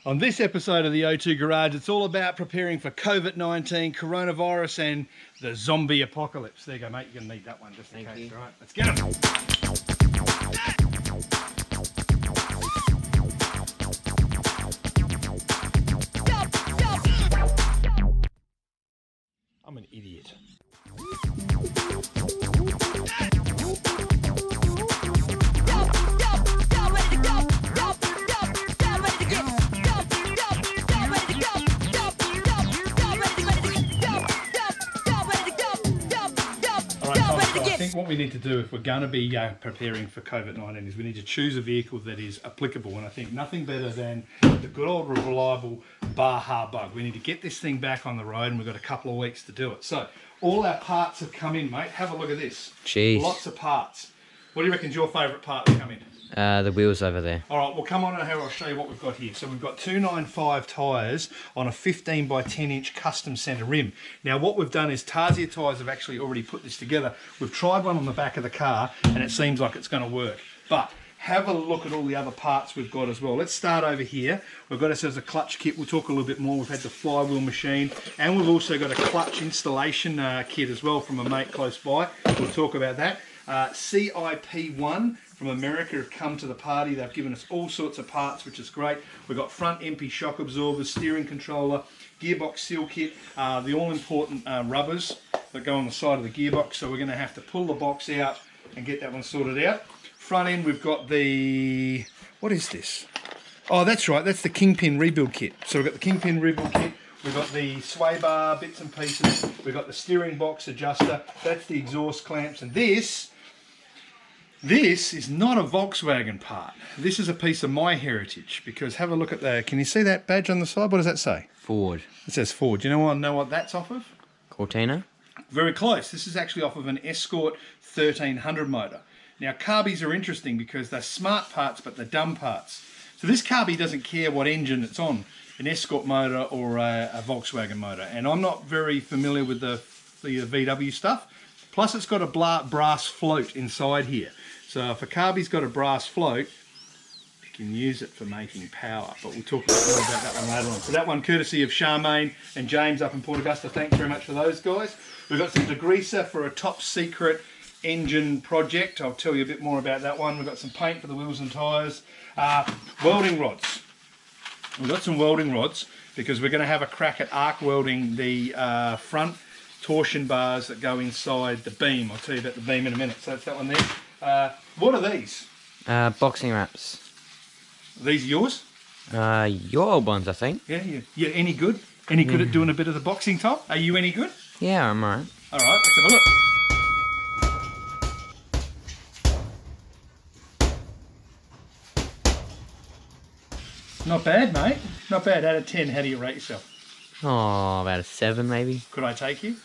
On this episode of the O2 Garage, it's all about preparing for Covid-19, coronavirus, and the zombie apocalypse. There you go, mate. You're going to need that one just in case. All right, let's get it. I'm an idiot. I think what we need to do if we're going to be preparing for Covid-19 is we need to choose a vehicle that is applicable, and I think nothing better than the good old reliable Baja bug. We need to get this thing back on the road, and we've got a couple of weeks to do it. So all our parts have come in, mate. Have a look at this. Jeez. Lots of parts. What do you reckon's your favourite part to come in? The wheels over there. All right, well, come on over here. I'll show you what we've got here. So we've got 295 tyres on a 15 by 10 inch custom centre rim. Now, what we've done is Tarsia tyres have actually already put this together. We've tried one on the back of the car, and it seems like it's going to work. But have a look at all the other parts we've got as well. Let's start over here. We've got ourselves a clutch kit. We'll talk a little bit more. We've had the flywheel machine, and we've also got a clutch installation kit as well from a mate close by. We'll talk about that. CIP1 from America have come to the party. They've given us all sorts of parts, which is great. We've got front MP shock absorbers, steering controller, gearbox seal kit, the all-important rubbers that go on the side of the gearbox. So we're going to have to pull the box out and get that one sorted out. Front end, we've got the... what is this? Oh, that's right. That's the Kingpin rebuild kit. So we've got the Kingpin rebuild kit. We've got the sway bar, bits and pieces. We've got the steering box adjuster. That's the exhaust clamps. And this is not a Volkswagen part. This is a piece of my heritage, because have a look at the... can you see that badge on the side? What does that say? Ford. It says Ford. Do you know what that's off of? Cortina. Very close. This is actually off of an Escort 1300 motor. Now, carbies are interesting because they're smart parts, but they're dumb parts. So this carbie doesn't care what engine it's on, an Escort motor or a Volkswagen motor. And I'm not very familiar with the VW stuff. Plus, it's got a brass float inside here. So if a carbie's got a brass float, you can use it for making power. But we'll talk a bit more about that one later on. So that one courtesy of Charmaine and James up in Port Augusta. Thanks very much for those guys. We've got some degreaser for a top secret engine project. I'll tell you a bit more about that one. We've got some paint for the wheels and tyres. Welding rods. We've got some welding rods because we're going to have a crack at arc welding the front torsion bars that go inside the beam. I'll tell you about the beam in a minute. So that's that one there. What are these? Boxing wraps. Are these yours? Your old ones, I think. Yeah, you any good? Any good at doing a bit of the boxing, Tom? Are you any good? Yeah, I'm alright. All right, let's have a look. Not bad, mate. Not bad. Out of 10, how do you rate yourself? Oh, about a 7 maybe. Could I take you?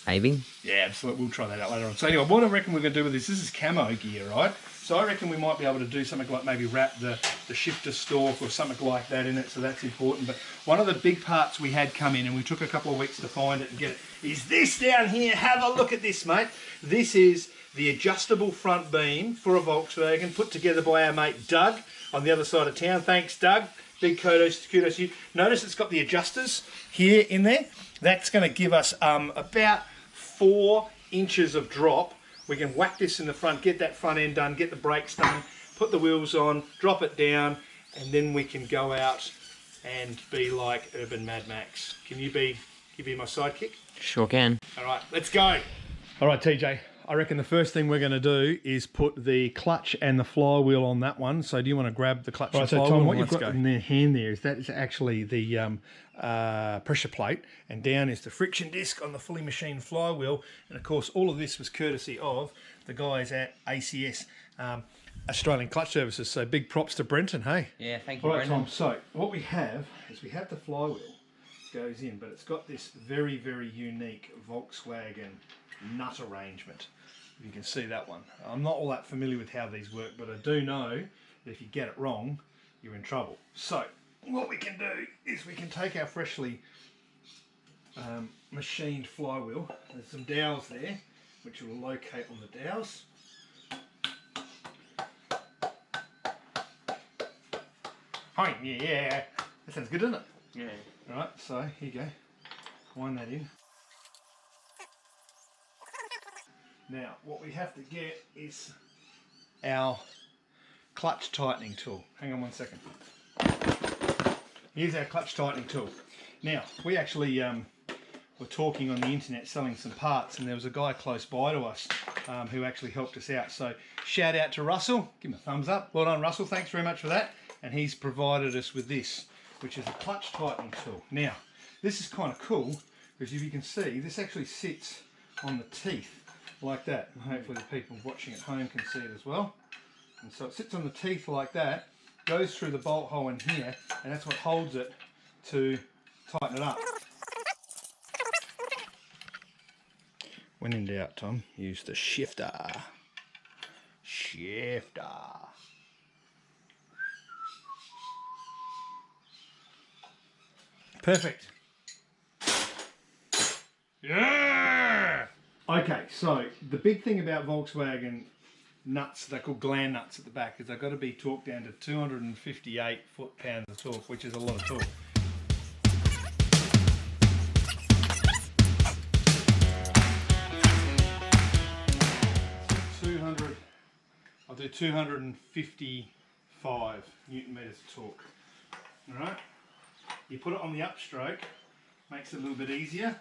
Maybe. Yeah, absolutely. We'll try that out later on. So anyway, what I reckon we're going to do with this is camo gear, right? So I reckon we might be able to do something like maybe wrap the shifter stalk or something like that in it, so that's important. But one of the big parts we had come in, and we took a couple of weeks to find it and get it, is this down here. Have a look at this, mate. This is the adjustable front beam for a Volkswagen, put together by our mate Doug on the other side of town. Thanks, Doug. Big kudos to you. Notice it's got the adjusters here in there. That's going to give us about 4 inches of drop. We can whack this in the front, get that front end done, get the brakes done, put the wheels on, drop it down, and then we can go out and be like Urban Mad Max. Can you be my sidekick? Sure can. All right, let's go. All right, TJ. I reckon the first thing we're going to do is put the clutch and the flywheel on that one. So do you want to grab the clutch and flywheel? So Tom, what you've got in their hand there is that is actually the pressure plate, and down is the friction disc on the fully machined flywheel. And of course, all of this was courtesy of the guys at ACS, Australian Clutch Services. So big props to Brenton, hey? Yeah, thank you, All right, Brendan. Tom. So what we have is we have the flywheel goes in, but it's got this very, very unique Volkswagen nut arrangement. You can see that one. I'm not all that familiar with how these work, but I do know that if you get it wrong, you're in trouble. So what we can do is we can take our freshly machined flywheel. There's some dowels there, which will locate on the dowels. Hi, yeah. That sounds good, doesn't it? Yeah. Alright, so here you go. Wind that in. Now, what we have to get is our clutch tightening tool. Hang on one second. Here's our clutch tightening tool. Now, we actually were talking on the internet selling some parts, and there was a guy close by to us who actually helped us out. So shout out to Russell, give him a thumbs up. Well done, Russell, thanks very much for that. And he's provided us with this, which is a clutch tightening tool. Now, this is kind of cool, because if you can see, this actually sits on the teeth like that. And hopefully the people watching at home can see it as well. And so it sits on the teeth like that, goes through the bolt hole in here, and that's what holds it to tighten it up. When in doubt, Tom, use the shifter. Shifter. Perfect. Yeah! Okay, so the big thing about Volkswagen nuts, they're called gland nuts at the back, is they've got to be torqued down to 258 foot-pounds of torque, which is a lot of torque. I'll do 255 Newton meters of torque. Alright, you put it on the upstroke, makes it a little bit easier.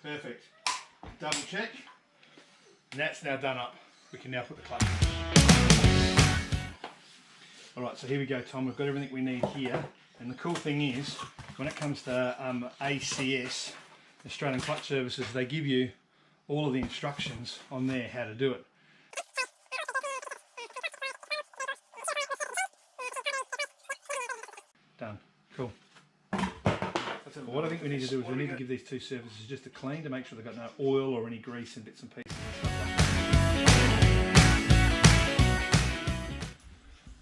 Perfect. Double check. And that's now done up. We can now put the clutch. Alright, so here we go, Tom. We've got everything we need here. And the cool thing is, when it comes to ACS, Australian Clutch Services, they give you all of the instructions on there how to do it. Done. Cool. What I think we need to do is we need to give these two surfaces just a clean to make sure they've got no oil or any grease and bits and pieces.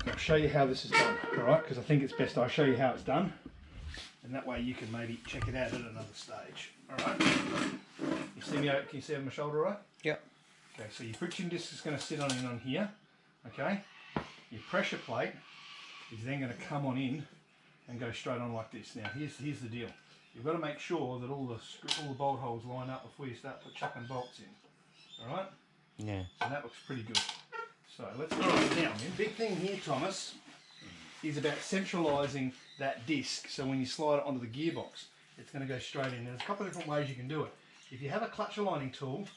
I'll show you how this is done, alright? Because I think it's best I show you how it's done. And that way you can maybe check it out at another stage. Alright? You see me, can you see over my shoulder, right? Yep. Okay, so your friction disc is going to sit on in on here. Okay? Your pressure plate is then going to come on in and go straight on like this. Now, here's the deal. You've got to make sure that all the bolt holes line up before you start chucking bolts in. Alright? Yeah. And that looks pretty good. So let's go on now. The big thing here, Thomas, is about centralising that disc, so when you slide it onto the gearbox, it's going to go straight in. There's a couple of different ways you can do it. If you have a clutch aligning tool,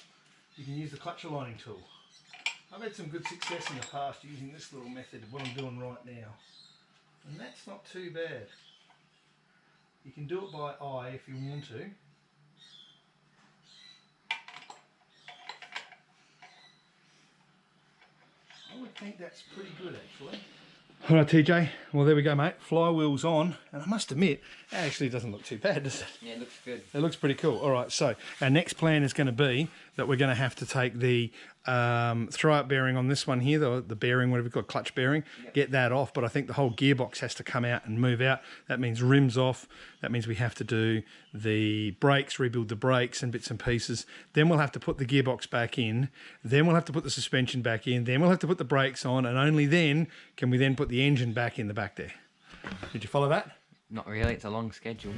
you can use the clutch aligning tool. I've had some good success in the past using this little method of what I'm doing right now. And that's not too bad. You can do it by eye if you want to. I would think that's pretty good actually. Alright TJ, well there we go mate, flywheel's on, and I must admit, it actually doesn't look too bad, does it? Yeah, it looks good. It looks pretty cool. Alright, so our next plan is going to be that we're going to have to take the throw-up bearing on this one here, the bearing, whatever you've got, clutch bearing, get that off, but I think the whole gearbox has to come out and move out. That means rims off, that means we have to do the brakes, rebuild the brakes and bits and pieces. Then we'll have to put the gearbox back in, then we'll have to put the suspension back in, then we'll have to put the brakes on, and only then can we then put the engine back in the back there. Did you follow that? Not really, it's a long schedule.